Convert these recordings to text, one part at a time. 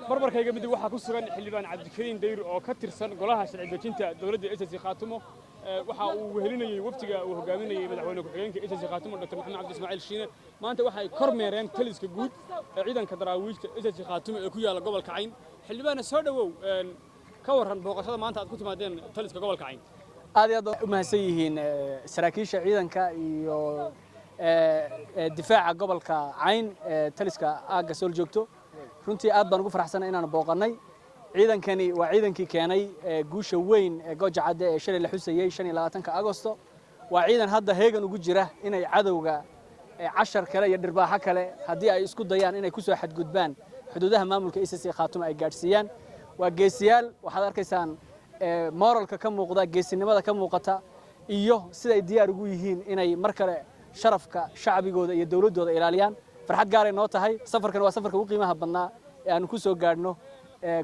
barbarkayga mid waxa ku sugan xildhibaan Cabdikariin Dayr oo ka tirsan golaha sharci dejinta dawladda SSC Khaatumo waxa uu wehelinayay waftiga uu hogaaminayay madaxweyne ku-xigeenka SSC Khaatumo Dr. Maxamed Cabdi Ismaaciil Shiine maanta waxa ay kormeereen taliska guud ee ciidanka daraawiishta SSC Khaatumo ee ku yaala gobolka Cayn xildhibaana soo dhawow ka waran booqashada maanta aad ku timaadeen taliska gobolka Cayn aad iyo aad u mahadsan yihiin saraakiisha ciidanka iyo difaaca gobolka Cayn taliska aaga soo joogto runtii aad baan ugu faraxsanahay inaan booqanay ciidankani waa ciidankii keenay guusha weyn ee Gooja Cadde ee shalay la xusayay 25 Agoosto waa ciidan hadda heegan ugu jira inay cadawga cashar kale iyo dhirbaaxa kale hadii ay isku dayaan inay ku soo xadgudbaan xuduudaha maamulka SSC Khaatumo ay gaarsiiyaan waa geesiyaal waxaad arkaysaan moralka ka muuqda geesinimada ka muuqata iyo sida ay diyaar ugu yihiin inay mar kale sharafka shacbigooda iyo dawladooda ilaaliyaan farxad gaar ah noo tahay safarkan waa safarka ugu qiimaha badnaa ee aan ku soo gaarno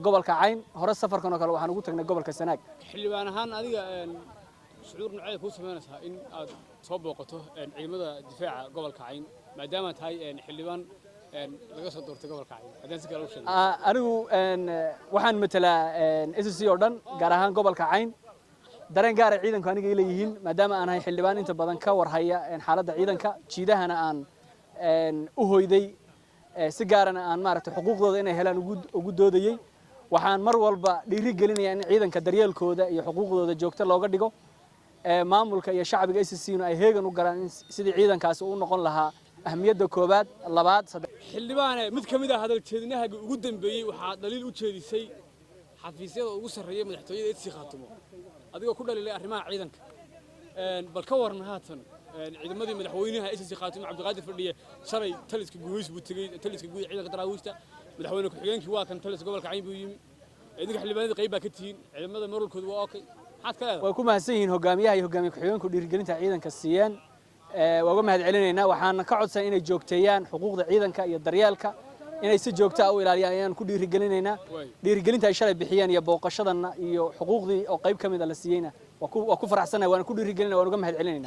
gobolka Cayn hore safarkan oo kale waxaan ugu tagnay gobolka Sanaag xildhibaan ahaan adiga shucuur nocay ku sameynaysaa in aad soo booqato ciidamada difaaca gobolka Cayn maadaama tahay xildhibaan laga soo doortay gobolka Cayn hadaan si kale u sheegay anigu waxaan matalaa SSC oo dhan gaar ahaan gobolka Cayn dareen gaar ah ciidanku aniga ay leeyihiin maadaama aan ahay xildhibaan inta badan ka warhaya xaaladda ciidanka jiidahana aan u hoyday si gaarana aan maaragtay xuquuqdooda inay helaan ugu doodayay waxaan mar walba dhiiri gelinayaa in ciidanka daryeelkooda iyo xuquuqdooda joogto looga dhigo maamulka iyo shacbiga SSC-na ay heegan u galaan sidii ciidankaasi u noqon lahaa ahmiyadda koobaad labaad xildhibaan mid kamid ah hadal jeedinaha ugu dambeeyay waxa daliil u jeedisay xafiisyada ugu sareeyay madaxtooyada SSC Khaatumo adigoo ku dhalilay arrimaha ciidanka bal ka waran haatan ciidamadii madaxweynaha SSC Khaatumo Cabdiqaadir Fadhiye shalay taliska guuleys buu tagay taliska guud ciidanka daraawiishta madaxweyne ku-xigeenkii waa kan taliska gobolka Cayn buu yimi idinka xildhibaanada qayb baa ka tihiin ciidamada moralkoodu waa okay maxaad ka leedahay way ku mahadsan yihiin hogaamiyaha iyo hogaamiye ku-xigeenku dhiirigelinta ciidanka siiyeen waa uga mahad celinaynaa waxaan ka codsan inay joogteeyaan xuquuqda ciidanka iyo daryeelka inay si joogto ah u ilaaliyaan ayaan ku dhiirigelinaynaa dhiirigelinta ay shalay bixiyeen iyo booqashadana iyo xuquuqdii oo qayb kamid ah la siiyeyna waa ku faraxsanahay waan ku dhiirigelinaynaa waan uga mahad celinaynaa